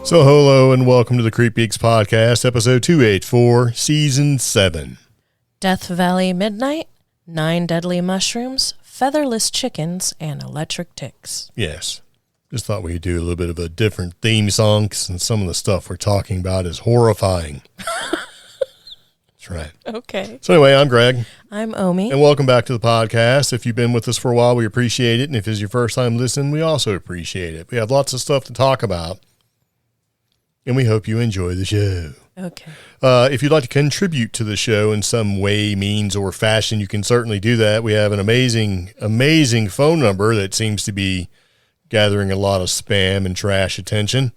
So hello and welcome to the CreepGeeks Podcast, episode 284, season 7. Death Valley Midnight, 9 deadly mushrooms, featherless chickens, and electric ticks. Yes. Just thought we'd do a little bit of a different theme song, since some of the stuff we're talking about is horrifying. That's right. Okay. So anyway, I'm Greg. I'm Omi. And welcome back to the podcast. If you've been with us for a while, we appreciate it. And if it's your first time listening, we also appreciate it. We have lots of stuff to talk about. And we hope you enjoy the show. Okay. If you'd like to contribute to the show in some way, means, or fashion, you can certainly do that. We have an amazing phone number that seems to be gathering a lot of spam and trash attention.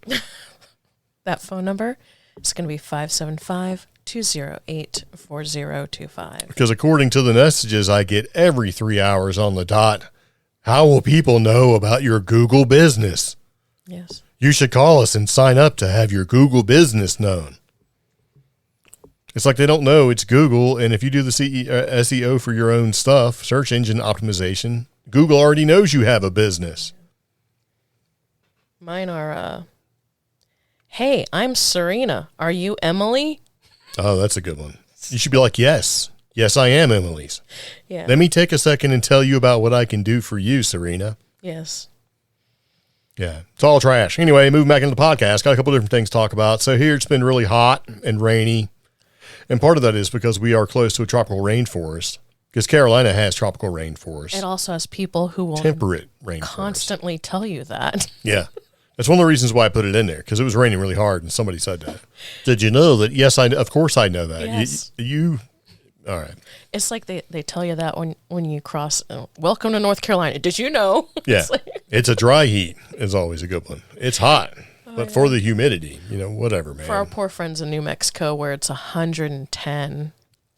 That phone number is going to be 575-208-4025. Because according to the messages I get every 3 hours on the dot, how will people know about your Google business? Yes. You should call us and sign up to have your Google business known. It's like they don't know it's Google, and if you do the SEO for your own stuff, search engine optimization, Google already knows you have a business. Mine are, hey, I'm Serena. Are you Emily? Oh, that's a good one. You should be like, yes. Yes, I am Emily's. Yeah. Let me take a second and tell you about what I can do for you, Serena. Yes. Yeah, it's all trash. Anyway, moving back into the podcast, got a couple different things to talk about. So here it's been really hot and rainy. And part of that is because we are close to a tropical rainforest. Because Carolina has tropical rainforest. It also has people who will temperate rainforest. Constantly tell you that. Yeah. That's one of the reasons why I put it in there, because it was raining really hard and somebody said that. Did you know that? Yes, of course I know that. Yes. All right. It's like they tell you that when you cross, welcome to North Carolina. Did you know? Yeah. It's a dry heat is always a good one. It's hot, but for the humidity, whatever, man. For our poor friends in New Mexico where it's 110.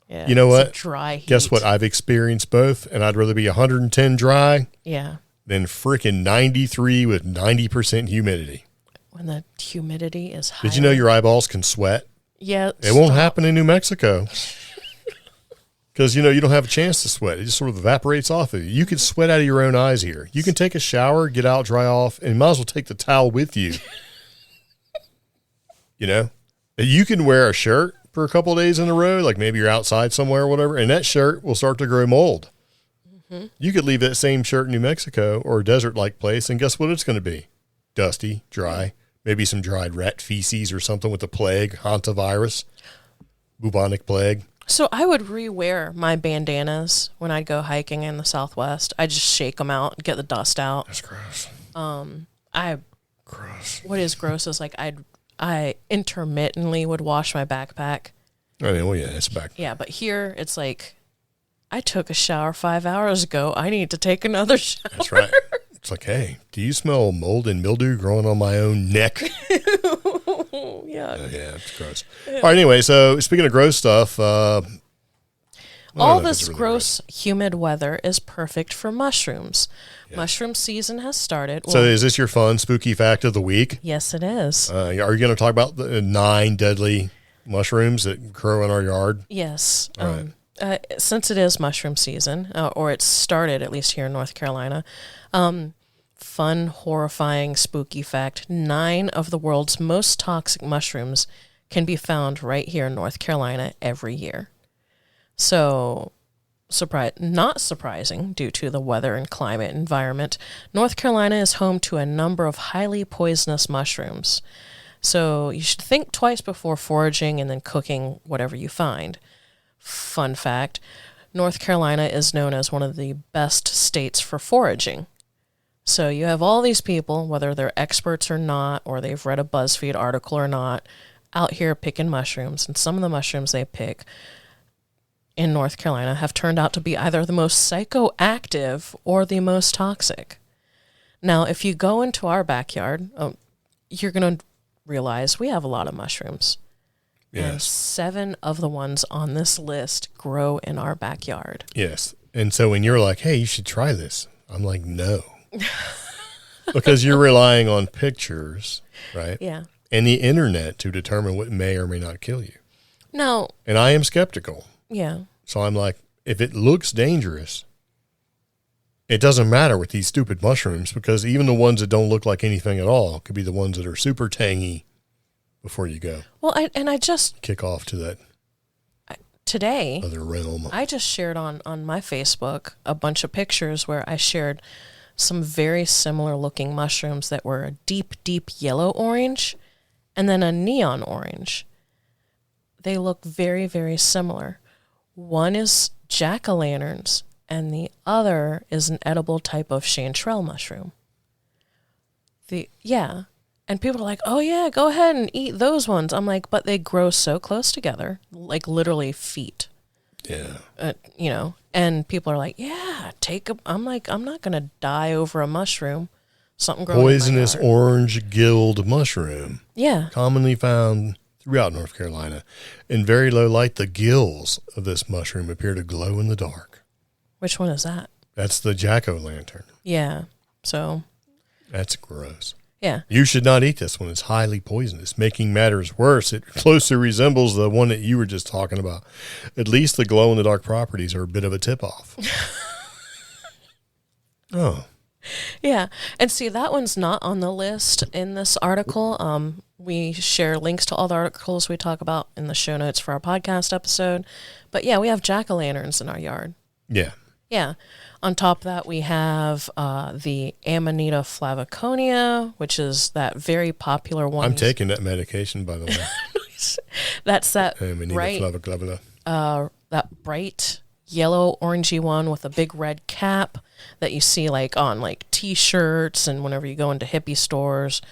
Yeah, you know what? Dry heat. Guess what? I've experienced both, and I'd rather be 110 dry than freaking 93 with 90% humidity. When the humidity is high. Did you know your eyeballs can sweat? Yeah. It won't happen in New Mexico. Because, you don't have a chance to sweat. It just sort of evaporates off of you. You can sweat out of your own eyes here. You can take a shower, get out, dry off, and you might as well take the towel with you. You can wear a shirt for a couple of days in a row, like maybe you're outside somewhere or whatever, and that shirt will start to grow mold. Mm-hmm. You could leave that same shirt in New Mexico or a desert-like place, and guess what it's going to be? Dusty, dry, maybe some dried rat feces or something with the plague, hantavirus, bubonic plague. So I would rewear my bandanas when I'd go hiking in the Southwest. I just shake them out and get the dust out. That's gross. Gross. What is gross is like I intermittently would wash my backpack. I mean, well, yeah, it's back. Yeah, but here it's like I took a shower 5 hours ago. I need to take another shower. That's right. It's like, hey, do you smell mold and mildew growing on my own neck? Yeah. Yeah, it's gross. Yeah. All right, anyway, so speaking of gross stuff. All this really gross, humid weather is perfect for mushrooms. Yeah. Mushroom season has started. So is this your fun, spooky fact of the week? Yes, it is. Are you going to talk about the 9 deadly mushrooms that grow in our yard? Yes. All right. Since it is mushroom season, or it started at least here in North Carolina, fun, horrifying, spooky fact, 9 of the world's most toxic mushrooms can be found right here in North Carolina every year. So, not surprising due to the weather and climate environment, North Carolina is home to a number of highly poisonous mushrooms. So you should think twice before foraging and then cooking whatever you find. Fun fact, North Carolina is known as one of the best states for foraging. So you have all these people, whether they're experts or not, or they've read a BuzzFeed article or not, out here picking mushrooms. And some of the mushrooms they pick in North Carolina have turned out to be either the most psychoactive or the most toxic. Now, if you go into our backyard, you're going to realize we have a lot of mushrooms. Yes. And 7 of the ones on this list grow in our backyard. Yes. And so when you're like, hey, you should try this, I'm like, no. Because you're relying on pictures, right? Yeah. And the internet to determine what may or may not kill you. No. And I am skeptical. Yeah. So I'm like, if it looks dangerous, it doesn't matter with these stupid mushrooms, because even the ones that don't look like anything at all could be the ones that are super tangy before you go. Well, I just kick off to that today, other realm. I just shared on my Facebook a bunch of pictures where I shared some very similar looking mushrooms that were a deep, deep yellow orange and then a neon orange. They look very, very similar. One is jack-o'-lanterns and the other is an edible type of chanterelle mushroom. And people are like, oh yeah, go ahead and eat those ones. I'm like, but they grow so close together, like literally feet. Yeah. And people are like, yeah, I'm like, I'm not going to die over a mushroom. Something growing Poisonous in my yard. orange gilled mushroom. Yeah. Commonly found throughout North Carolina. In very low light, the gills of this mushroom appear to glow in the dark. Which one is that? That's the jack-o'-lantern. Yeah. So. That's gross. Yeah. You should not eat this one. It's highly poisonous. Making matters worse, it closely resembles the one that you were just talking about. At least the glow-in-the-dark properties are a bit of a tip-off. Oh. Yeah. And see, that one's not on the list in this article. We share links to all the articles we talk about in the show notes for our podcast episode. But yeah, we have jack-o'-lanterns in our yard. Yeah. Yeah. On top of that, we have the Amanita flaviconia, which is that very popular one. I'm taking that medication, by the way. That's that Amanita bright, that bright yellow orangey one with a big red cap that you see like on like T-shirts and whenever you go into hippie stores.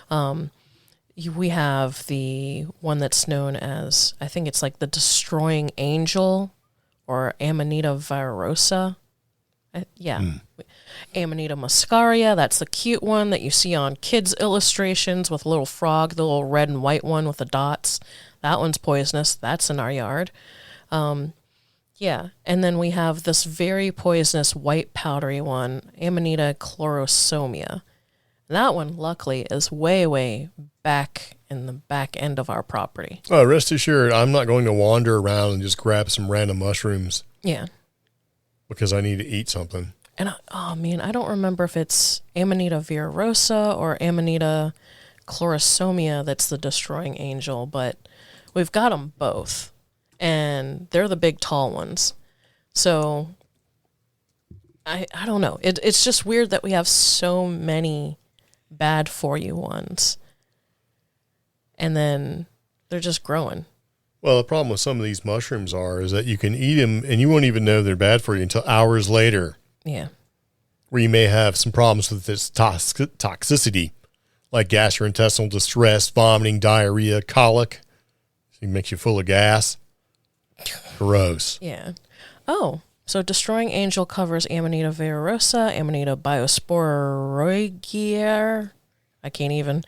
We have the one that's known as, I think it's like the Destroying Angel or Amanita virosa. Amanita muscaria, that's the cute one that you see on kids' illustrations with a little frog, the little red and white one with the dots. That one's poisonous. That's in our yard. And then we have this very poisonous white powdery one, Amanita chlorosomia. That one, luckily, is way, way back in the back end of our property. Oh, rest assured, I'm not going to wander around and just grab some random mushrooms. Yeah. Because I need to eat something. And I don't remember if it's Amanita virosa or Amanita chlorosomia that's the Destroying Angel, but we've got them both. And they're the big tall ones. So I don't know. It's just weird that we have so many bad for you ones. And then they're just growing. Well, the problem with some of these mushrooms is that you can eat them and you won't even know they're bad for you until hours later. Yeah. Where you may have some problems with this toxicity, like gastrointestinal distress, vomiting, diarrhea, colic. It makes you full of gas. Gross. Yeah. Oh, so Destroying Angel covers Amanita virosa, Amanita biosporoigia, I can't even,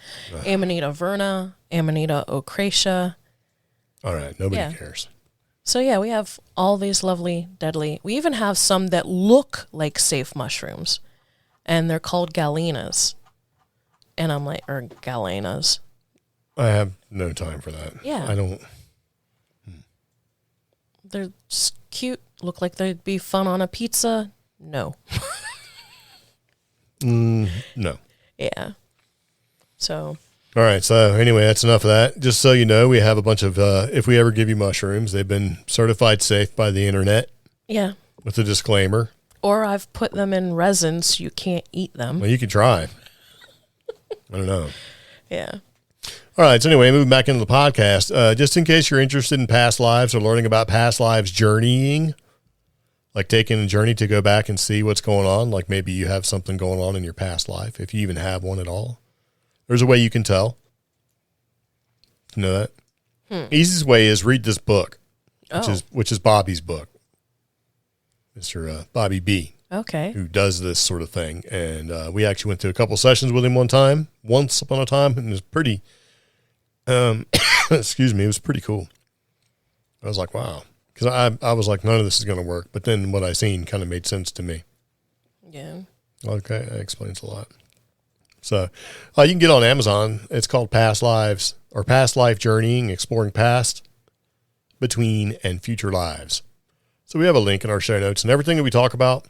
Amanita verna, Amanita ocracea. All right, nobody cares. So yeah, we have all these lovely, deadly. We even have some that look like safe mushrooms, and they're called galenas. And I'm like, or galenas. I have no time for that. Yeah. I don't. They're just cute. Look like they'd be fun on a pizza. No. No. Yeah. So. All right. So anyway, that's enough of that. Just so you know, we have a bunch of, if we ever give you mushrooms, they've been certified safe by the internet. Yeah. With a disclaimer. Or I've put them in resin so you can't eat them. Well, you can try. I don't know. Yeah. All right. So anyway, moving back into the podcast, just in case you're interested in past lives or learning about past lives journeying, like taking a journey to go back and see what's going on, like maybe you have something going on in your past life, if you even have one at all. There's a way you can tell. You know that? Easiest way is read this book, which is Bobby's book. Mr. Bobby B. Okay. Who does this sort of thing. And we actually went to a couple sessions with him once upon a time, and it was pretty, excuse me, it was pretty cool. I was like, wow. Because I was like, none of this is going to work. But then what I seen kind of made sense to me. Yeah. Okay, that explains a lot. So you can get on Amazon. It's called Past Lives or Past Life Journeying, Exploring Past, Between, and Future Lives. So we have a link in our show notes, and everything that we talk about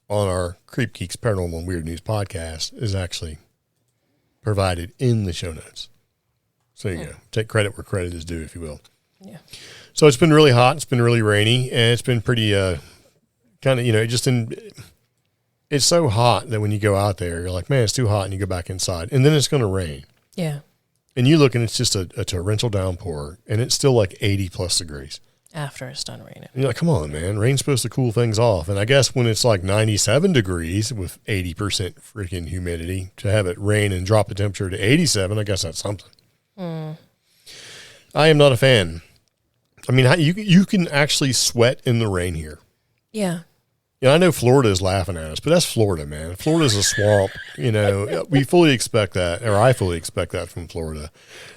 on our CreepGeeks Paranormal and Weird News podcast is actually provided in the show notes. So there you go. Take credit where credit is due, if you will. Yeah. So it's been really hot. It's been really rainy, and it's been pretty kind of, it's so hot that when you go out there, you're like, man, it's too hot, and you go back inside, and then it's going to rain. Yeah. And you look, and it's just a torrential downpour, and it's still like 80 plus degrees. After it's done raining. And you're like, come on, man. Rain's supposed to cool things off. And I guess when it's like 97 degrees with 80% freaking humidity, to have it rain and drop the temperature to 87, I guess that's something. I am not a fan. I mean, you can actually sweat in the rain here. Yeah. I know Florida is laughing at us, but that's Florida, man. Florida's a swamp. We fully expect that, or I fully expect that from Florida.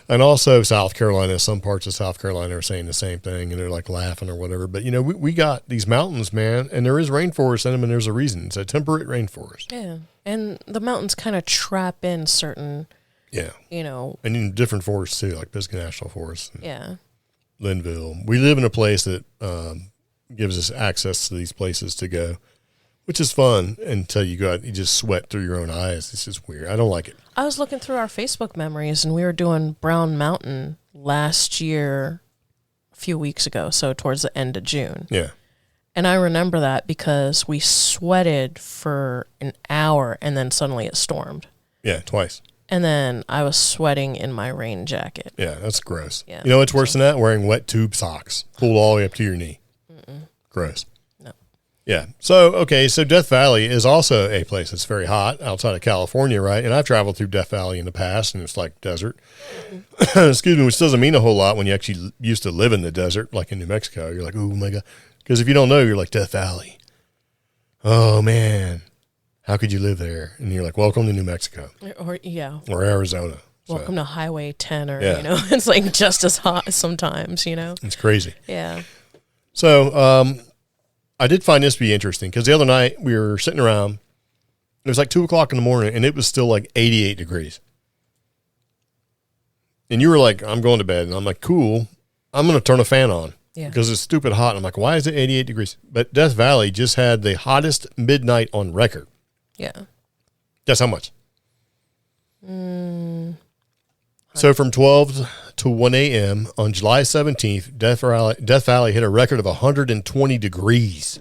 And also South Carolina, some parts of South Carolina are saying the same thing, and they're like laughing or whatever. But, we got these mountains, man, and there is rainforest in them, and there's a reason. It's a temperate rainforest. Yeah. And the mountains kind of trap in certain, And in different forests, too, like Biscayne National Forest. Yeah. Linville. We live in a place that gives us access to these places to go, which is fun until you go out, you just sweat through your own eyes. It's just weird. I don't like it. I was looking through our Facebook memories, and we were doing Brown Mountain last year, a few weeks ago, so towards the end of June. Yeah. And I remember that because we sweated for an hour, and then suddenly it stormed. Yeah, twice. And then I was sweating in my rain jacket. Yeah, that's gross. Yeah. You know what's worse than that? Wearing wet tube socks, pulled all the way up to your knee. Gross. No. Yeah. So Death Valley is also a place that's very hot outside of California, right? And I've traveled through Death Valley in the past, and it's like desert. Excuse me, which doesn't mean a whole lot when you actually used to live in the desert, like in New Mexico. You're like, oh, my God. Because if you don't know, you're like, Death Valley. Oh, man. How could you live there? And you're like, welcome to New Mexico. Or Arizona. Welcome to Highway 10, or, it's like just as hot sometimes, It's crazy. Yeah. So I did find this to be interesting because the other night we were sitting around. It was like 2 o'clock in the morning, and it was still like 88 degrees. And you were like, I'm going to bed. And I'm like, cool. I'm going to turn a fan on because it's stupid hot. And I'm like, why is it 88 degrees? But Death Valley just had the hottest midnight on record. Yeah. Guess how much? So from 12 to 1 a.m. on July 17th, Death Valley hit a record of 120 degrees.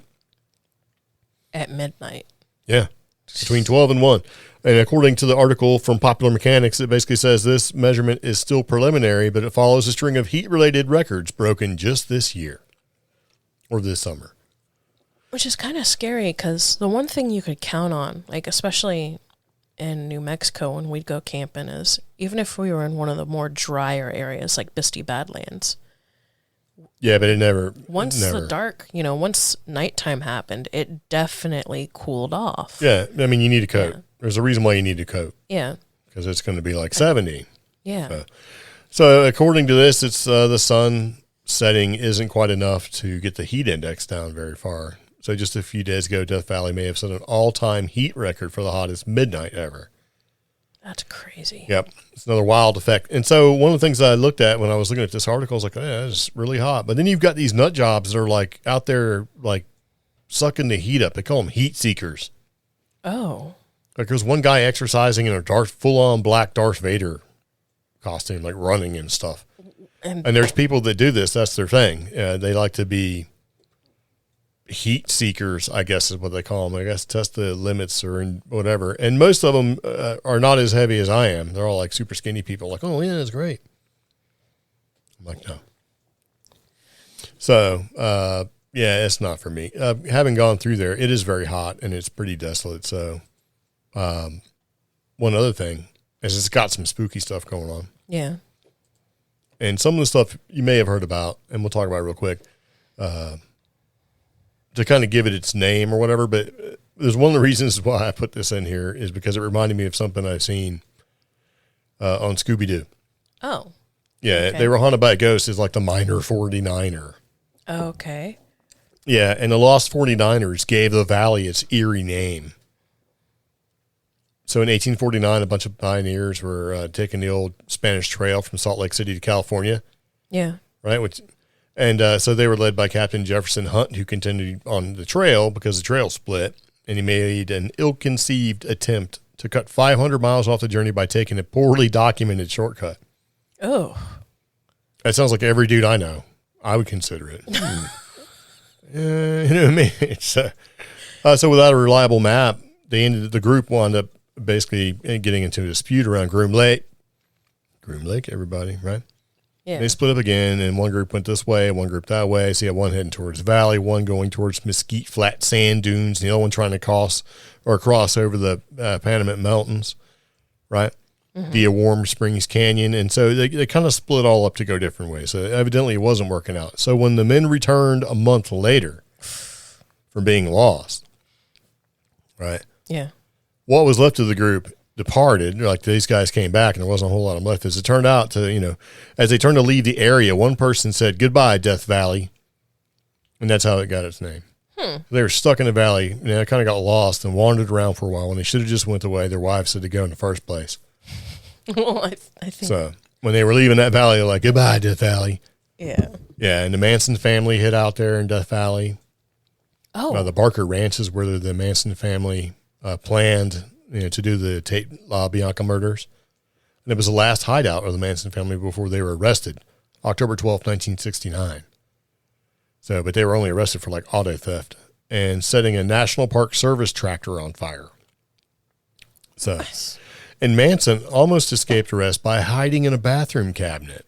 At midnight. Yeah, between 12 and 1. And according to the article from Popular Mechanics, it basically says this measurement is still preliminary, but it follows a string of heat-related records broken just this year or this summer. Which is kind of scary because the one thing you could count on, like especially in New Mexico when we'd go camping, is even if we were in one of the more drier areas like Bisty Badlands. Yeah, but it never. Once nighttime happened, it definitely cooled off. Yeah, I mean, you need a coat. Yeah. There's a reason why you need a coat. Yeah. Because it's going to be like 70. Yeah. So according to this, it's the sun setting isn't quite enough to get the heat index down very far. So just a few days ago, Death Valley may have set an all-time heat record for the hottest midnight ever. That's crazy. Yep. It's another wild effect. And so one of the things I looked at when I was looking at this article, I was like, yeah, it's really hot. But then you've got these nut jobs that are like out there like sucking the heat up. They call them heat seekers. Oh. Like there's one guy exercising in a full-on black Darth Vader costume, like running and stuff. And there's people that do this. That's their thing. They like to be heat seekers, I guess is what they call them. I guess test the limits or whatever. And most of them are not as heavy as I am. They're all like super skinny people. Like, oh yeah, that's great. I'm like, no. So, yeah, it's not for me. Having gone through there, it is very hot and it's pretty desolate. So, one other thing is it's got some spooky stuff going on. Yeah. And some of the stuff you may have heard about, and we'll talk about it real quick, to kind of give it its name or whatever. But there's one of the reasons why I put this in here is because it reminded me of something I've seen on Scooby-Doo. Oh. Yeah, okay. They were haunted by a ghost. It's like the Minor 49er. Okay. Yeah, and the Lost 49ers gave the valley its eerie name. So in 1849, a bunch of pioneers were taking the old Spanish Trail from Salt Lake City to California. Yeah. Right? So they were led by Captain Jefferson Hunt, who continued on the trail because the trail split, and he made an ill-conceived attempt to cut 500 miles off the journey by taking a poorly documented shortcut. Oh. That sounds like every dude I know. I would consider it. You know what I mean? So without a reliable map, the group wound up basically getting into a dispute around Groom Lake. Groom Lake, everybody, right? Yeah. They split up again, and one group went this way, one group that way. So you had one heading towards the valley, one going towards Mesquite Flat sand dunes, and the other one trying to cross over the Panamint Mountains, right? Via Warm Springs Canyon. And so they kind of split all up to go different ways. So evidently it wasn't working out. So when the men returned a month later from being lost, right? Yeah. What was left of the group departed. Like these guys came back and there wasn't a whole lot of them left. As it turned out as they turned to leave the area, one person said, "Goodbye, Death Valley." And that's how it got its name. They were stuck in the valley and they kind of got lost and wandered around for a while when they should have just went the way their wives said to go in the first place. Well, I think So when they were leaving that valley, they're like, "Goodbye, Death Valley." Yeah. Yeah, and the Manson family hid out there in Death Valley. Oh. The Barker Ranch is where the Manson family planned to do the Tate LaBianca murders. And it was the last hideout of the Manson family before they were arrested, October 12th, 1969. So, but they were only arrested for like auto theft and setting a National Park Service tractor on fire. So, Nice. and Manson almost escaped arrest by hiding in a bathroom cabinet.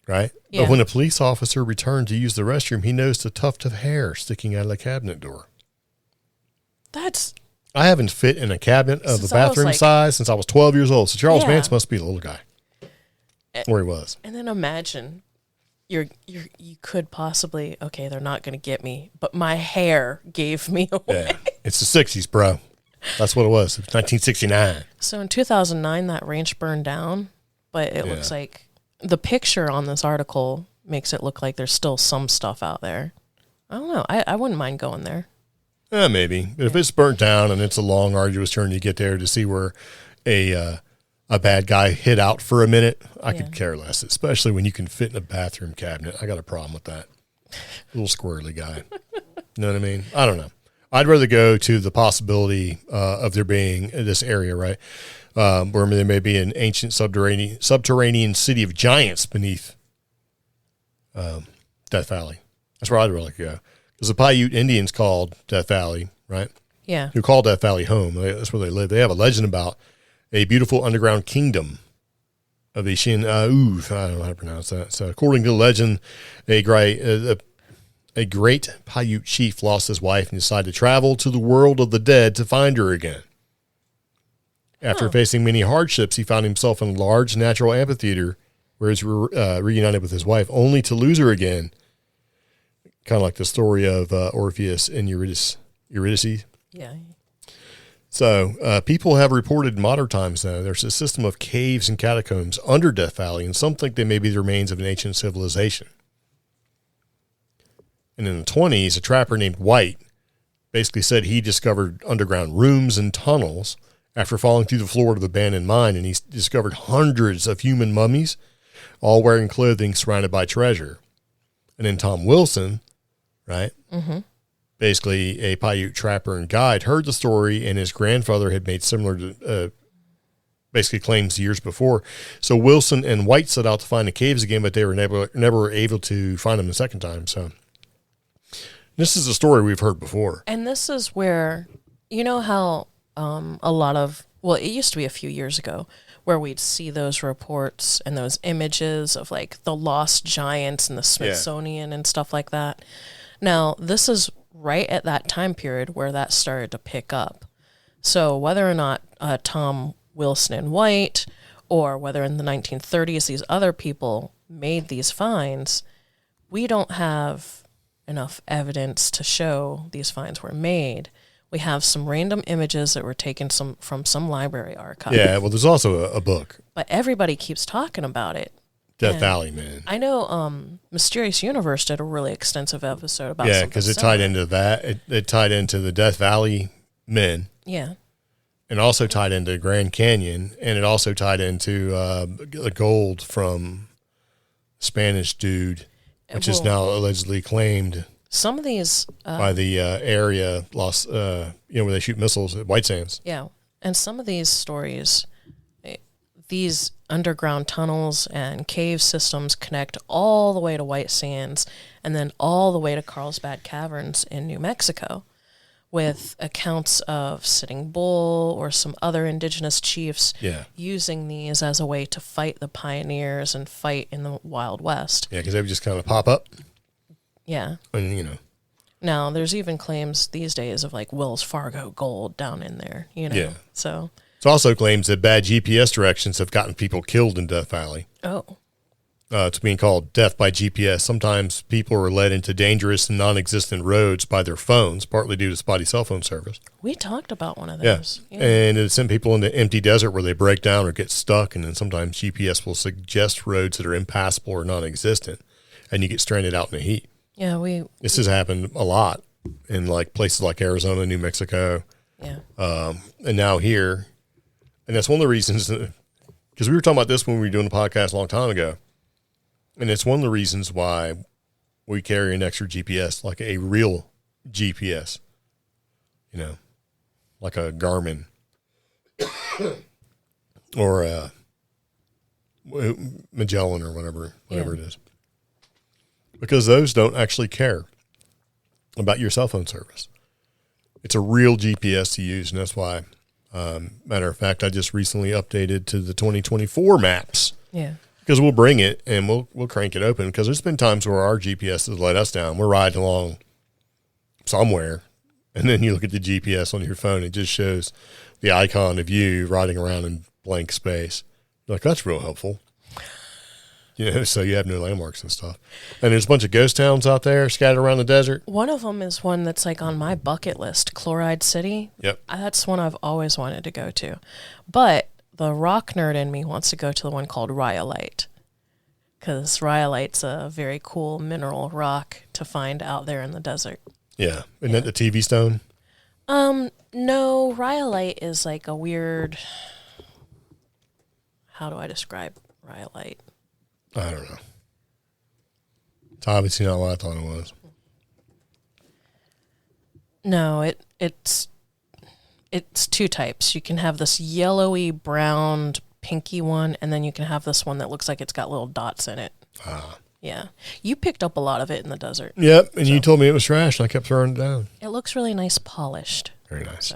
Right? Yeah. But when a police officer returned to use the restroom, he noticed a tuft of hair sticking out of the cabinet door. I haven't fit in a cabinet of the bathroom size since I was 12 years old. So Charles Manson must be a little guy. Where he was. And then imagine you could possibly, okay, they're not going to get me, but my hair gave me away. Yeah. It's the 60s, bro. That's what it was. It was 1969. So in 2009, that ranch burned down, but it looks like the picture on this article makes it look like there's still some stuff out there. I don't know. I wouldn't mind going there. Maybe. But if it's burnt down and it's a long, arduous journey to get there to see where a bad guy hid out for a minute, I could care less, especially when you can fit in a bathroom cabinet. I got a problem with that. Little squirrely guy. You know what I mean? I don't know. I'd rather go to the possibility of there being this area, right, where there may be an ancient subterranean city of giants beneath Death Valley. That's where I'd really go. Because the Paiute Indians called Death Valley, right? Yeah. Who called Death Valley home. That's where they live. They have a legend about a beautiful underground kingdom of the Shin. I don't know how to pronounce that. So according to the legend, a great Paiute chief lost his wife and decided to travel to the world of the dead to find her again. After facing many hardships, he found himself in a large natural amphitheater where he was reunited with his wife, only to lose her again. Kind of like the story of Orpheus and Eurydice. Yeah. So people have reported in modern times, though, there's a system of caves and catacombs under Death Valley, and some think they may be the remains of an ancient civilization. And in the 1920s, a trapper named White basically said he discovered underground rooms and tunnels after falling through the floor of the abandoned mine, and he discovered hundreds of human mummies, all wearing clothing surrounded by treasure. And then Tom Wilson, right, basically a Paiute trapper and guide, heard the story, and his grandfather had made similar basically claims years before. So Wilson and White set out to find the caves again, but they were never able to find them the second time. So this is a story we've heard before. And this is where, you know how a lot of, well, it used to be a few years ago where we'd see those reports and those images of like the lost giants and the Smithsonian and stuff like that. Now, this is right at that time period where that started to pick up. So whether or not Tom Wilson and White, or whether in the 1930s these other people made these finds, we don't have enough evidence to show these finds were made. We have some random images that were taken from some library archive. Yeah, well, there's also a book. But everybody keeps talking about it. Death Valley, man. I know Mysterious Universe did a really extensive episode about Yeah, because it tied into that. It tied into the Death Valley men. Yeah. And also tied into Grand Canyon. And it also tied into the gold from Spanish dude, which is now allegedly claimed. Some of these by the area lost, where they shoot missiles at White Sands. Yeah. And some of these stories, these underground tunnels and cave systems connect all the way to White Sands and then all the way to Carlsbad Caverns in New Mexico, with accounts of Sitting Bull or some other indigenous chiefs using these as a way to fight the pioneers and fight in the Wild West. Yeah, because they would just kind of pop up. Yeah. And, Now, there's even claims these days of like Wells Fargo gold down in there, Yeah. So. It also claims that bad GPS directions have gotten people killed in Death Valley. Oh. It's being called death by GPS. Sometimes people are led into dangerous and non-existent roads by their phones, partly due to spotty cell phone service. We talked about one of those. Yeah. And it sent people into empty desert where they break down or get stuck, and then sometimes GPS will suggest roads that are impassable or non-existent, and you get stranded out in the heat. Yeah, This has happened a lot in like places like Arizona, New Mexico, and now here. And that's one of the reasons, because we were talking about this when we were doing the podcast a long time ago. And it's one of the reasons why we carry an extra GPS, like a real GPS, like a Garmin or a Magellan or whatever it is. Because those don't actually care about your cell phone service. It's a real GPS to use, and that's why, matter of fact, I just recently updated to the 2024 maps. Yeah. Because we'll bring it and we'll crank it open, because there's been times where our GPS has let us down. We're riding along somewhere, and then you look at the GPS on your phone, it just shows the icon of you riding around in blank space. You're like, that's real helpful. So you have no landmarks and stuff. And there's a bunch of ghost towns out there scattered around the desert. One of them is one that's like on my bucket list, Chloride City. Yep. That's one I've always wanted to go to. But the rock nerd in me wants to go to the one called Rhyolite, because Rhyolite's a very cool mineral rock to find out there in the desert. Yeah. Isn't that the TV stone? No, Rhyolite is like a weird, how do I describe Rhyolite? I don't know. It's obviously not what I thought it was. No, it's two types. You can have this yellowy, browned, pinky one, and then you can have this one that looks like it's got little dots in it. Yeah. You picked up a lot of it in the desert. Yep, and you told me it was trash, and I kept throwing it down. It looks really nice polished. Very nice.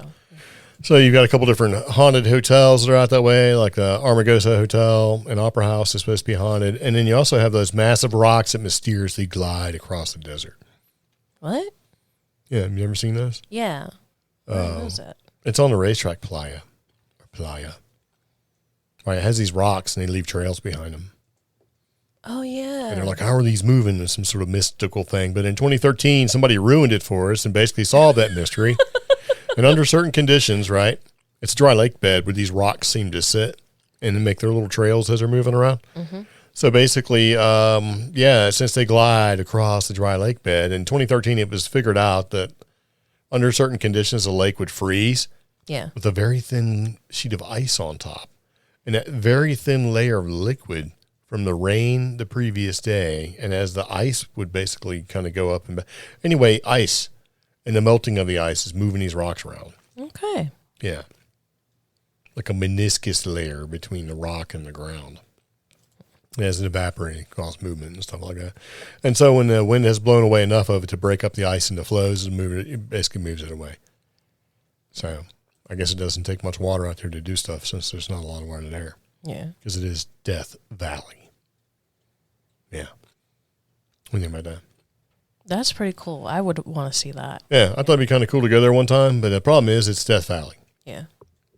So you've got a couple different haunted hotels that are out that way, like the Armagosa Hotel and Opera House is supposed to be haunted. And then you also have those massive rocks that mysteriously glide across the desert. What? Yeah, have you ever seen those? Yeah. Where is that? It's on the racetrack Playa. Right, it has these rocks, and they leave trails behind them. Oh, yeah. And they're like, how are these moving? It's some sort of mystical thing. But in 2013, somebody ruined it for us and basically solved that mystery. And under certain conditions, right, it's a dry lake bed where these rocks seem to sit and make their little trails as they're moving around. Mm-hmm. So basically, since they glide across the dry lake bed, in 2013, it was figured out that under certain conditions, the lake would freeze with a very thin sheet of ice on top. And that very thin layer of liquid from the rain the previous day, and as the ice would basically kind of go up and back. Anyway, ice. And the melting of the ice is moving these rocks around. Okay. Yeah. Like a meniscus layer between the rock and the ground. As it evaporates, causes movement and stuff like that. And so when the wind has blown away enough of it to break up the ice into flows, it basically moves it away. So I guess it doesn't take much water out there to do stuff, since there's not a lot of water there. Yeah. Because it is Death Valley. Yeah. What do you think about that? That's pretty cool. I would want to see that. Yeah, I thought it'd be kind of cool to go there one time, but the problem is it's Death Valley. Yeah.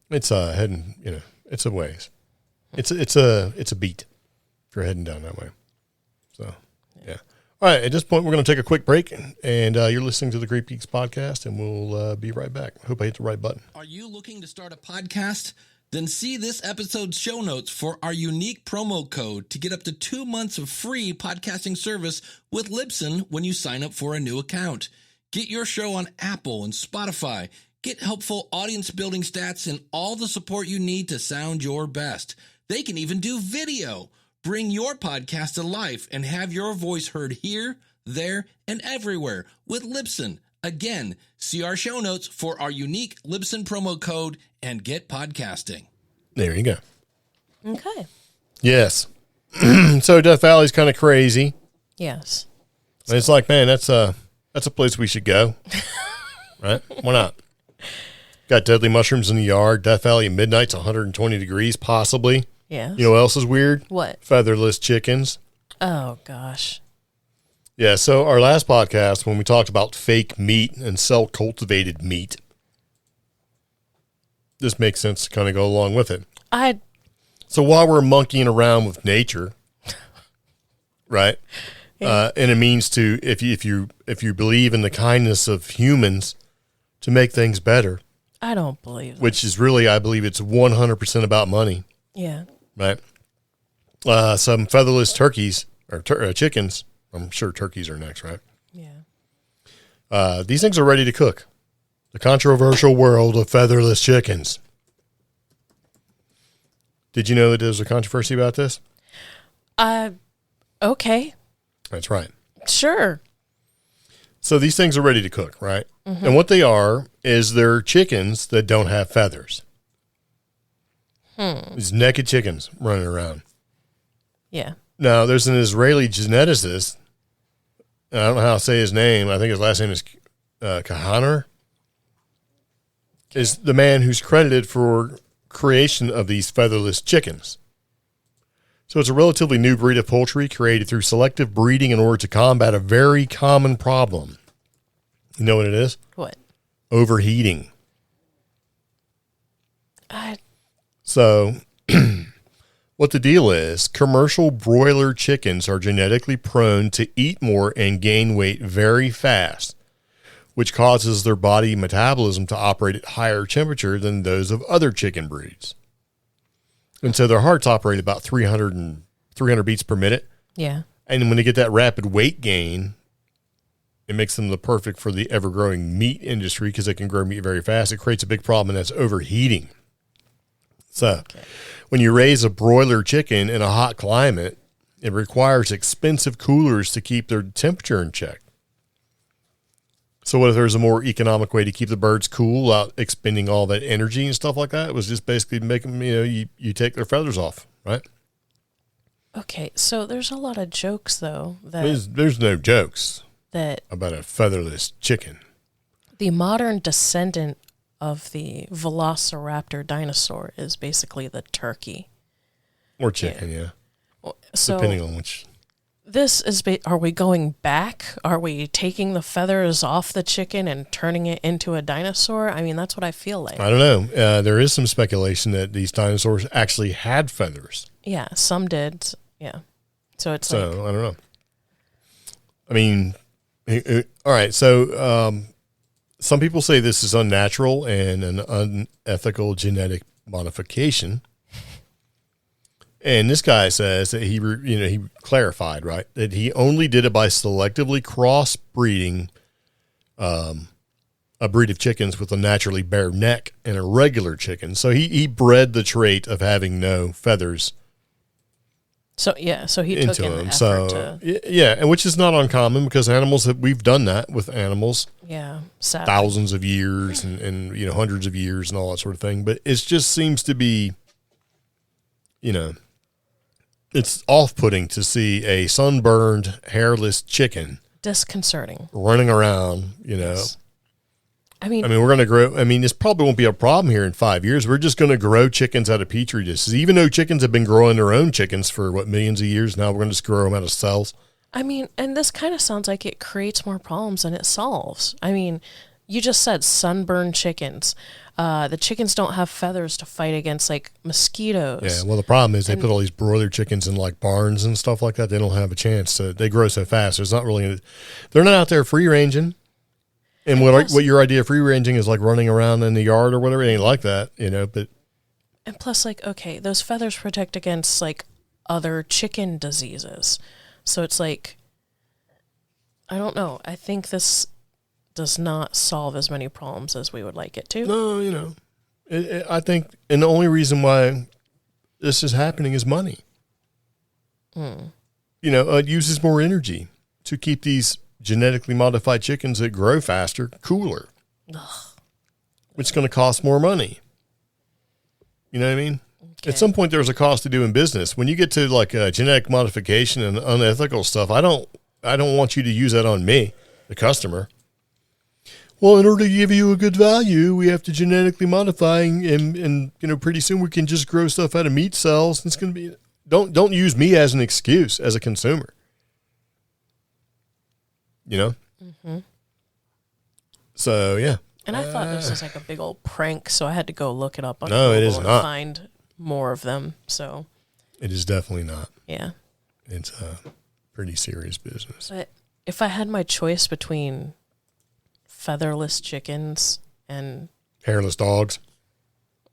It's heading, it's a ways. It's a beat if you're heading down that way. So, yeah. All right, at this point, we're going to take a quick break, and you're listening to the CreepGeeks Podcast, and we'll be right back. Hope I hit the right button. Are you looking to start a podcast? Then see this episode's show notes for our unique promo code to get up to 2 months of free podcasting service with Libsyn when you sign up for a new account. Get your show on Apple and Spotify. Get helpful audience building stats and all the support you need to sound your best. They can even do video. Bring your podcast to life and have your voice heard here, there, and everywhere with Libsyn. Again, see our show notes for our unique Libsyn promo code and get podcasting. There you go. Okay. Yes. So Death Valley's kind of crazy. Yes. And it's like, man, that's a place we should go. Right? Why not? Got deadly mushrooms in the yard. Death Valley at midnight's 120 degrees, possibly. Yes. You know what else is weird? What? Featherless chickens. Oh, gosh. Yeah, so our last podcast, when we talked about fake meat and cell-cultivated meat, this makes sense to kind of go along with it. So while we're monkeying around with nature, right, and it means to, if you believe in the kindness of humans to make things better. I don't believe that. Which is really, I believe it's 100% about money. Yeah. Right. Some featherless turkeys or chickens. I'm sure turkeys are next, right? Yeah. These things are ready to cook. The controversial world of featherless chickens. Did you know that there's a controversy about this? Okay. That's right. Sure. So these things are ready to cook, right? Mm-hmm. And what they are is they're chickens that don't have feathers. These naked chickens running around. Yeah. Now, there's an Israeli geneticist. I don't know how to say his name. I think his last name is Kahaner. Is the man who's credited for creation of these featherless chickens. So it's a relatively new breed of poultry created through selective breeding in order to combat a very common problem. You know what it is? What? Overheating. So what the deal is, commercial broiler chickens are genetically prone to eat more and gain weight very fast, which causes their body metabolism to operate at higher temperature than those of other chicken breeds. And so their hearts operate about 300 beats per minute. Yeah. And when they get that rapid weight gain, it makes them the perfect for the ever-growing meat industry because they can grow meat very fast. It creates a big problem, and that's overheating. So when you raise a broiler chicken in a hot climate, it requires expensive coolers to keep their temperature in check. So what if there's a more economic way to keep the birds cool without expending all that energy and stuff like that? It was just basically making them, you take their feathers off, right? Okay, so there's a lot of jokes, though. There's no jokes that about a featherless chicken. The modern descendant of the velociraptor dinosaur is basically the turkey. Or chicken, yeah. So depending on which... This is, are we going back? Are we taking the feathers off the chicken and turning it into a dinosaur? I mean, that's what I feel like. I don't know. There is some speculation that these dinosaurs actually had feathers. Yeah, some did. Yeah. So it's I don't know. I mean, all right. So some people say this is unnatural and an unethical genetic modification. And this guy says that he clarified, right, that he only did it by selectively crossbreeding a breed of chickens with a naturally bare neck and a regular chicken. So he bred the trait of having no feathers. So he took an effort to... Yeah, and which is not uncommon because we've done that with animals. Yeah, sadly. Thousands of years and hundreds of years and all that sort of thing. But it just seems to be, it's off-putting to see a sunburned, hairless chicken. Disconcerting. Running around, Yes. I mean, we're going to grow. This probably won't be a problem here in 5 years. We're just going to grow chickens out of petri dishes. Even though chickens have been growing their own chickens for, millions of years now, we're going to just grow them out of cells. And this kind of sounds like it creates more problems than it solves. You just said sunburned chickens. The chickens don't have feathers to fight against mosquitoes. Yeah, well, the problem is they put all these broiler chickens in barns and stuff like that. They don't have a chance. They grow so fast. There's not really, they're not out there free ranging. And what your idea of free ranging is running around in the yard or whatever. It ain't like that, but. And plus, those feathers protect against other chicken diseases. So it's I don't know. I think this does not solve as many problems as we would like it to. No, I think, and the only reason why this is happening is money. It uses more energy to keep these genetically modified chickens that grow faster cooler. Ugh. Which is going to cost more money. You know what I mean? At some point, there's a cost to doing business. When you get to like genetic modification and unethical stuff, I don't want you to use that on me, the customer. Well, in order to give you a good value, we have to genetically modify, and pretty soon we can just grow stuff out of meat cells. It's going to be don't use me as an excuse as a consumer. Mm-hmm. So yeah. And I thought this was like a big old prank, so I had to go look it up on Google it is and not. find more of them. So it is definitely not. Yeah. It's a pretty serious business. But if I had my choice between featherless chickens and hairless dogs.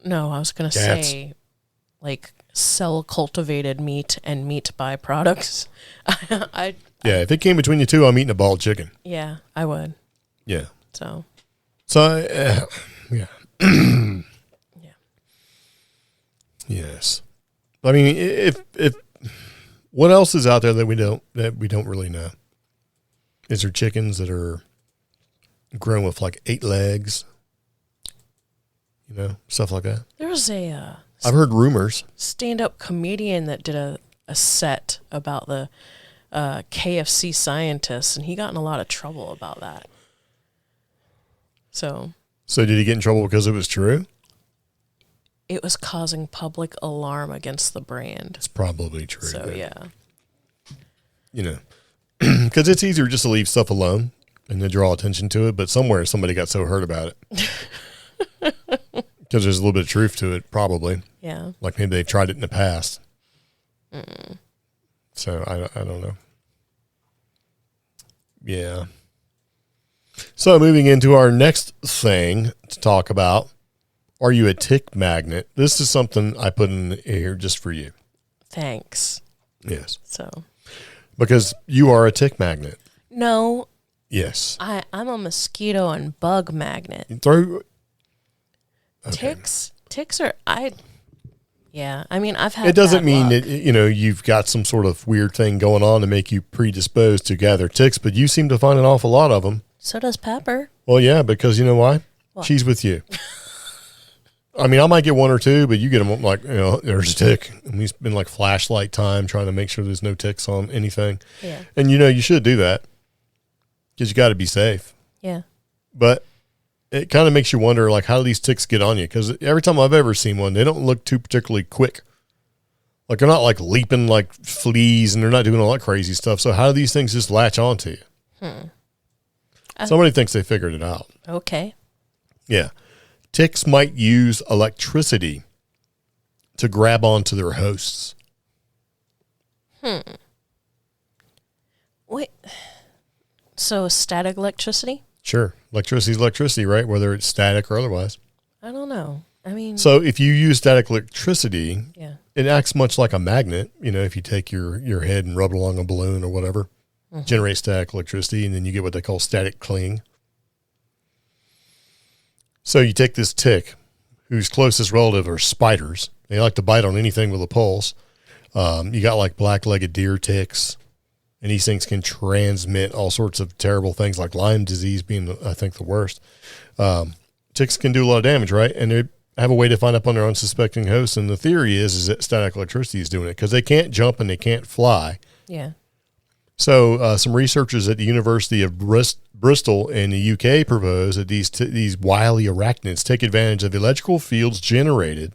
No, I was going to say like cell cultivated meat and meat byproducts. Yeah, if it came between the two, I'm eating a bald chicken. Yeah, I would. Yeah. So yeah. Yeah. Yes. I mean, if what else is out there that we don't really know? Is there chickens that are grown with like 8 legs? Stuff like that. There was I've heard rumors. Stand-up comedian that did a set about the KFC scientists, and he got in a lot of trouble about that. So did he get in trouble because it was true? It was causing public alarm against the brand. It's probably true. So, yeah. Because it's easier just to leave stuff alone and to draw attention to it, but somewhere somebody got so hurt about it. Because there's a little bit of truth to it, probably. Yeah. Like maybe they've tried it in the past. So I don't know. Yeah. So moving into our next thing to talk about, are you a tick magnet? This is something I put in here just for you. Thanks. Yes. So. Because you are a tick magnet. No. Yes. I'm a mosquito and bug magnet. Okay. Ticks are, yeah, I mean, I've had it doesn't bad mean luck. that, you've got some sort of weird thing going on to make you predisposed to gather ticks, but you seem to find an awful lot of them. So does Pepper. Well, yeah, because you know why? What? She's with you. I mean, I might get 1 or 2, but you get them like, there's a tick. And we spend like flashlight time trying to make sure there's no ticks on anything. Yeah. And you should do that because you got to be safe. Yeah. But it kind of makes you wonder, like, how do these ticks get on you? Because every time I've ever seen one, they don't look too particularly quick. Like, they're not like leaping like fleas, and they're not doing all that crazy stuff. So how do these things just latch onto you? Somebody thinks they figured it out. Okay. Yeah. Ticks might use electricity to grab onto their hosts. Wait. So static electricity? Sure. Electricity is electricity, right? Whether it's static or otherwise. I don't know. I mean. So if you use static electricity, Yeah. it acts much like a magnet. If you take your head and rub it along a balloon or whatever, generate static electricity, and then you get what they call static cling. So you take this tick, whose closest relative are spiders. They like to bite on anything with a pulse. You got like black-legged deer ticks, and these things can transmit all sorts of terrible things, like Lyme disease being, I think, the worst. Ticks can do a lot of damage, right? And they have a way to find up on their unsuspecting hosts. And the theory is that static electricity is doing it because they can't jump and they can't fly. Yeah. So some researchers at the University of Bristol in the UK propose that these wily arachnids take advantage of electrical fields generated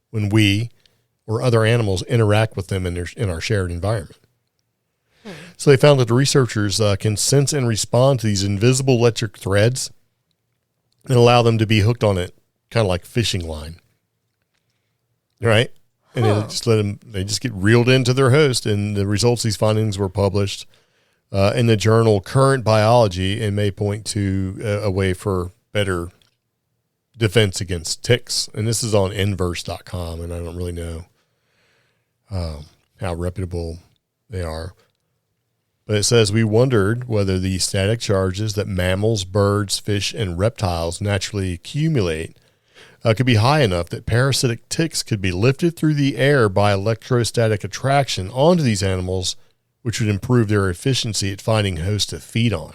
when we or other animals interact with them in our shared environment. So they found that the researchers can sense and respond to these invisible electric threads and allow them to be hooked on it, kind of like fishing line. Right? And then they just get reeled into their host, and the results of these findings were published in the journal Current Biology and may point to a way for better defense against ticks. And this is on inverse.com, and I don't really know how reputable they are. But it says, we wondered whether the static charges that mammals, birds, fish, and reptiles naturally accumulate could be high enough that parasitic ticks could be lifted through the air by electrostatic attraction onto these animals, which would improve their efficiency at finding hosts to feed on.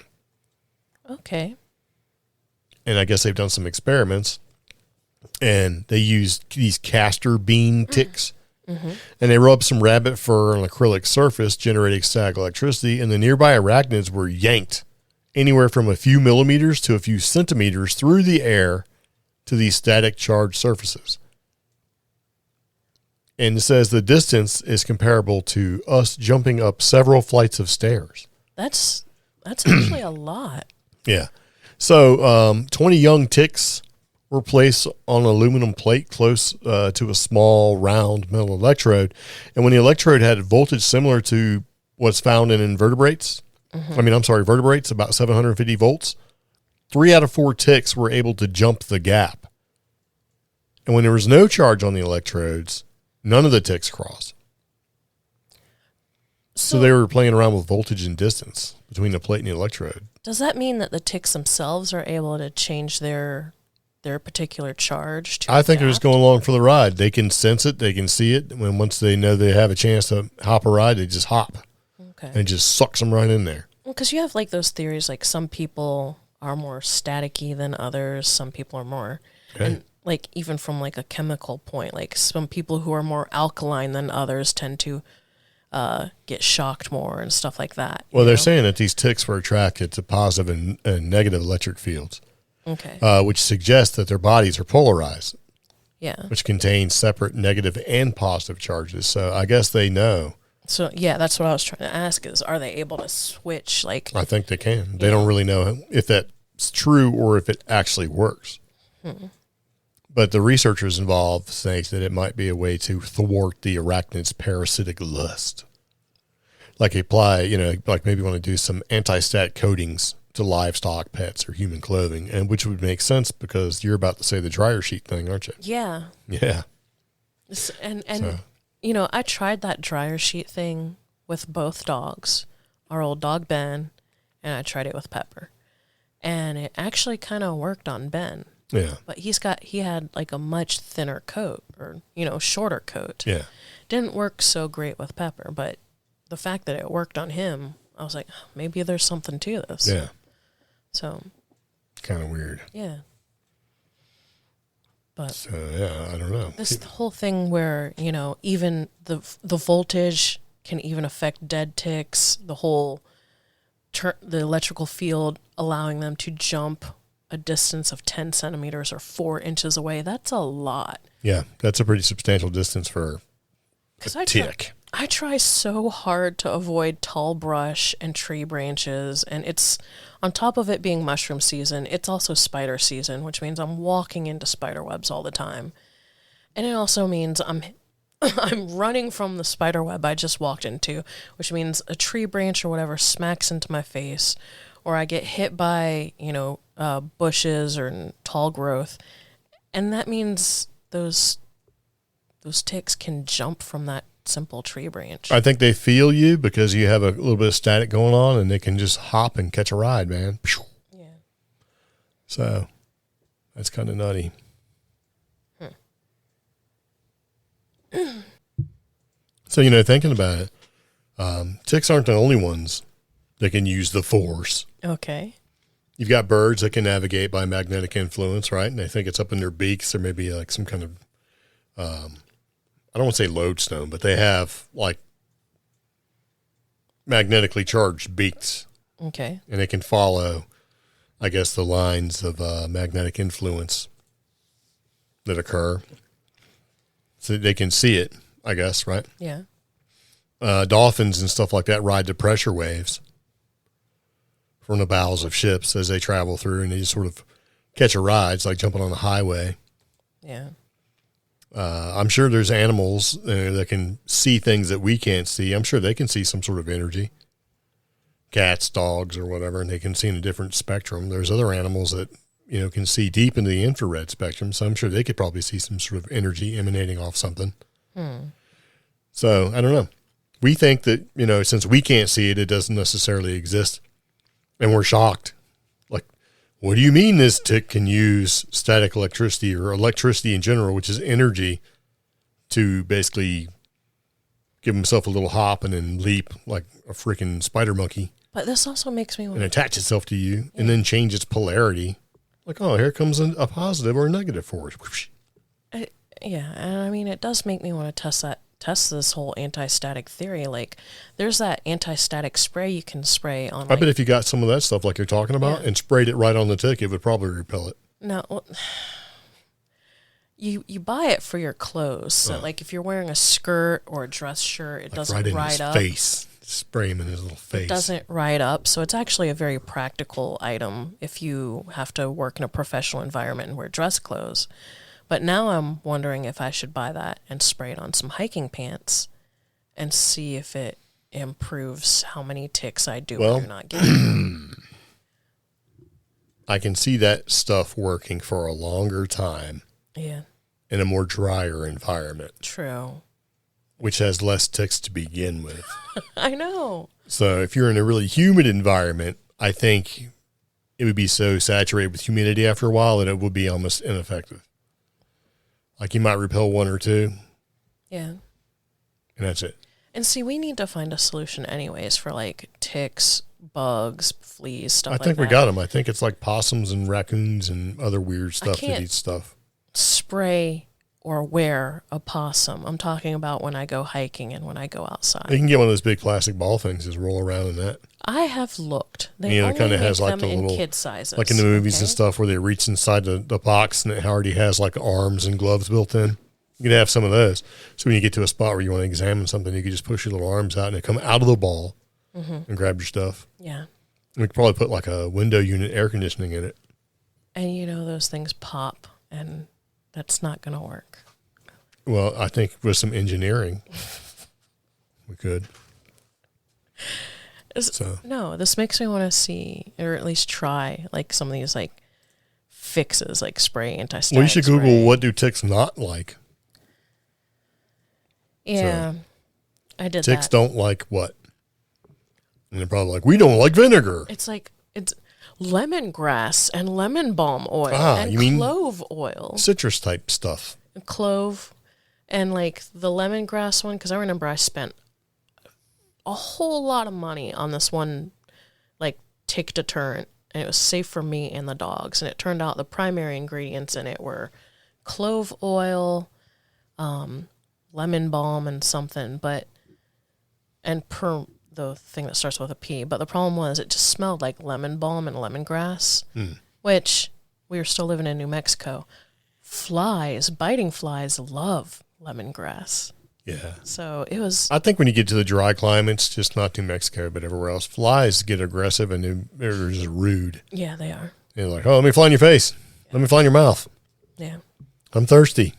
Okay. And I guess they've done some experiments and they use these castor bean ticks. And they rub some rabbit fur on an acrylic surface, generating static electricity, and the nearby arachnids were yanked anywhere from a few millimeters to a few centimeters through the air to these static charged surfaces. And it says the distance is comparable to us jumping up several flights of stairs. That's actually a lot. Yeah. So 20 young ticks were placed on an aluminum plate close to a small round metal electrode. And when the electrode had voltage similar to what's found in invertebrates, vertebrates, about 750 volts, 3 out of 4 ticks were able to jump the gap. And when there was no charge on the electrodes, none of the ticks crossed. So they were playing around with voltage and distance between the plate and the electrode. Does that mean that the ticks themselves are able to change their particular charge? I think they're just going along for the ride. They can sense it. They can see it. When once they know they have a chance to hop a ride, they just hop. Okay. And it just sucks them right in there. Well, because you have like those theories, like some people are more staticky than others. Some people are more, and like even from like a chemical point, like some people who are more alkaline than others tend to get shocked more and stuff like that. Well, they're saying that these ticks were attracted to positive and negative electric fields. Okay. Which suggests that their bodies are polarized. Yeah. Which contains separate negative and positive charges. So I guess they know. So, yeah, that's what I was trying to ask is, are they able to switch? Like, I think they can. They don't really know if that's true or if it actually works. But the researchers involved think that it might be a way to thwart the arachnid's parasitic lust. Like apply, like maybe want to do some anti-stat coatings to livestock, pets, or human clothing, and which would make sense because you're about to say the dryer sheet thing, aren't you? yeah. Yeah. And So. I tried that dryer sheet thing with both dogs, our old dog Ben, and I tried it with Pepper. And it actually kind of worked on Ben. Yeah. But he had like a much thinner coat or, shorter coat. Yeah. Didn't work so great with Pepper, but the fact that it worked on him, I was like, maybe there's something to this. Yeah. So. Kind of weird. Yeah. But. So, yeah, I don't know. This whole thing where, even the voltage can even affect dead ticks, the whole, the electrical field allowing them to jump a distance of 10 centimeters or 4 inches away, that's a lot. Yeah, that's a pretty substantial distance for a tick. I try so hard to avoid tall brush and tree branches, and it's, on top of it being mushroom season, it's also spider season, which means I'm walking into spider webs all the time. And it also means I'm running from the spider web I just walked into, which means a tree branch or whatever smacks into my face, or I get hit by, bushes or tall growth. And that means those ticks can jump from that simple tree branch. I think they feel you because you have a little bit of static going on, and they can just hop and catch a ride, man. Yeah. So that's kind of nutty. So, thinking about it, ticks aren't the only ones that can use the force. Okay. You've got birds that can navigate by magnetic influence, right? And they think it's up in their beaks or maybe like some kind of, I don't want to say lodestone, but they have like magnetically charged beaks. Okay. And they can follow, I guess, the lines of magnetic influence that occur. So they can see it, I guess, right? Yeah. Dolphins and stuff like that ride the pressure waves from the bows of ships as they travel through, and they just sort of catch a ride. It's like jumping on the highway. Yeah. I'm sure there's animals that can see things that we can't see. I'm sure they can see some sort of energy. Cats, dogs, or whatever, and they can see in a different spectrum. There's other animals that, can see deep into the infrared spectrum, so I'm sure they could probably see some sort of energy emanating off something. So, I don't know. We think that, since we can't see it, it doesn't necessarily exist, and we're shocked. Like, what do you mean this tick can use static electricity or electricity in general, which is energy, to basically give himself a little hop and then leap like a freaking spider monkey? But this also makes me and wonder. attach itself to you and then change its polarity. Like, oh, here comes a positive or a negative force. Yeah, and I mean, it does make me want to test this whole anti-static theory. Like, there's that anti-static spray you can spray on. I bet if you got some of that stuff like you're talking about and sprayed it right on the tick, it would probably repel it. No, well, you buy it for your clothes. So, like, if you're wearing a skirt or a dress shirt, it doesn't right in ride his up. face. Spray him in his little face. It doesn't ride up, so it's actually a very practical item if you have to work in a professional environment and wear dress clothes. But now I'm wondering if I should buy that and spray it on some hiking pants and see if it improves how many ticks I do when you're not getting. I can see that stuff working for a longer time. Yeah. In a more drier environment. True. Which has less ticks to begin with. I know. So if you're in a really humid environment, I think it would be so saturated with humidity after a while that it would be almost ineffective. Like you might repel one or two. Yeah. And that's it. And see, we need to find a solution anyways for like ticks, bugs, fleas, stuff like that. I think we got them. I think it's like possums and raccoons and other weird stuff that eat stuff. Spray or wear a possum. I'm talking about when I go hiking and when I go outside. You can get one of those big plastic ball things, just roll around in that. I have looked. They it only kind of make has like them the in little kid sizes. Like in the movies and stuff where they reach inside the box and it already has like arms and gloves built in. You can have some of those. So when you get to a spot where you want to examine something, you can just push your little arms out and they come out of the ball and grab your stuff. Yeah. And we could probably put like a window unit air conditioning in it. And you know those things pop and that's not going to work. Well, I think with some engineering, we could. No, this makes me want to see, or at least try, like some of these like fixes, like spray anti-static. Well, you should spray. Google what do ticks not like. Yeah, I did Ticks that. don't like what? And they're probably like, we don't like vinegar. It's lemongrass and lemon balm oil and you mean clove oil. Citrus type stuff. Clove and like the lemongrass one, because I remember I spent a whole lot of money on this one like tick deterrent, and it was safe for me and the dogs. And it turned out the primary ingredients in it were clove oil, lemon balm, and something, the thing that starts with a P. But the problem was it just smelled like lemon balm and lemongrass, which we were still living in New Mexico. Biting flies love lemongrass. Yeah. So it was. I think when you get to the dry climates, just not New Mexico, but everywhere else, flies get aggressive and they're just rude. Yeah, they are. They're like, oh, let me fly in your face. Let me fly in your mouth. Yeah. I'm thirsty.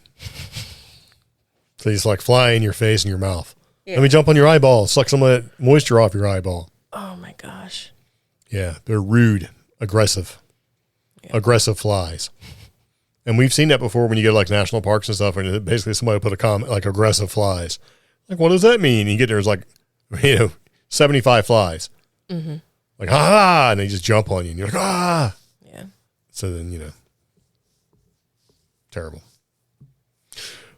So you just like fly in your face and your mouth. Yeah. Let me jump on your eyeball. Suck some of that moisture off your eyeball. Oh my gosh. Yeah, they're rude, aggressive. Yeah. Aggressive flies. And we've seen that before when you go to like national parks and stuff, and basically somebody put a comment like aggressive flies. Like, what does that mean? And you get there, it's like, 75 flies. Mm-hmm. Like, ha, and they just jump on you, and you're like, ah. Yeah. So then, terrible.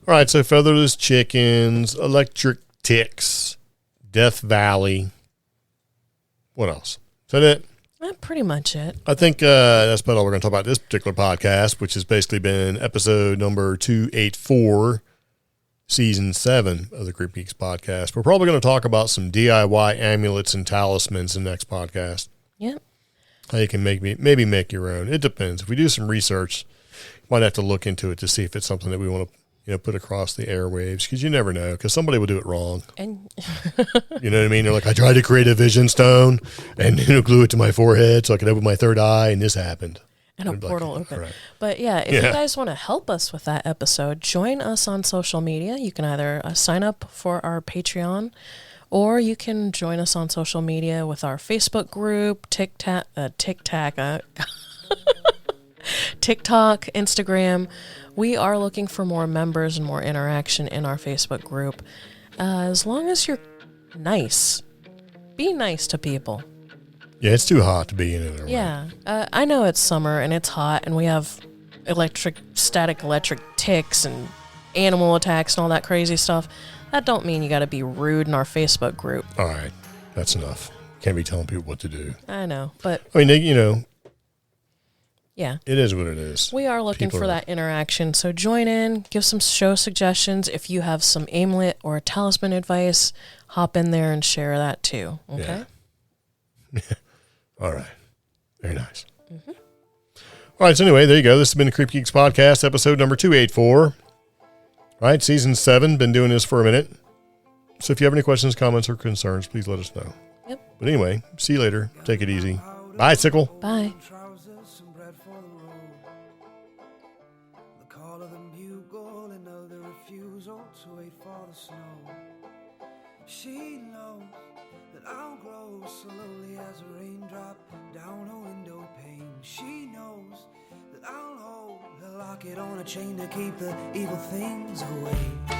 All right, so featherless chickens, electric ticks, Death Valley. What else? Is that it? That's pretty much it. I think that's about all we're going to talk about this particular podcast, which has basically been episode number 284, season 7 of the CreepGeeks Podcast. We're probably going to talk about some DIY amulets and talismans in the next podcast. Yep. How you can maybe make your own. It depends. If we do some research, you might have to look into it to see if it's something that we want to put across the airwaves, because you never know, because somebody will do it wrong. And you know what I mean? They're like, I tried to create a vision stone and glue it to my forehead so I could open my third eye, and this happened. And a portal opened. Right. But yeah, if you guys want to help us with that episode, join us on social media. You can either sign up for our Patreon, or you can join us on social media with our Facebook group, TikTok, Instagram. We are looking for more members and more interaction in our Facebook group. As long as you're nice, be nice to people. Yeah, it's too hot to be in it. Yeah, I know it's summer and it's hot and we have static electric ticks and animal attacks and all that crazy stuff. That don't mean you got to be rude in our Facebook group. All right, that's enough. Can't be telling people what to do. I know, but I mean, Yeah. It is what it is. We are looking for that interaction. So join in, give some show suggestions. If you have some amulet or talisman advice, hop in there and share that too. Okay? Yeah. All right. Very nice. Mm-hmm. All right. So anyway, there you go. This has been the CreepGeeks Podcast, episode number 284. All right. Season 7. Been doing this for a minute. So if you have any questions, comments, or concerns, please let us know. Yep. But anyway, see you later. Take it easy. Bye, Sickle. Bye. She knows that I'll grow slowly as a raindrop down a window pane. She knows that I'll hold a locket on a chain to keep the evil things away.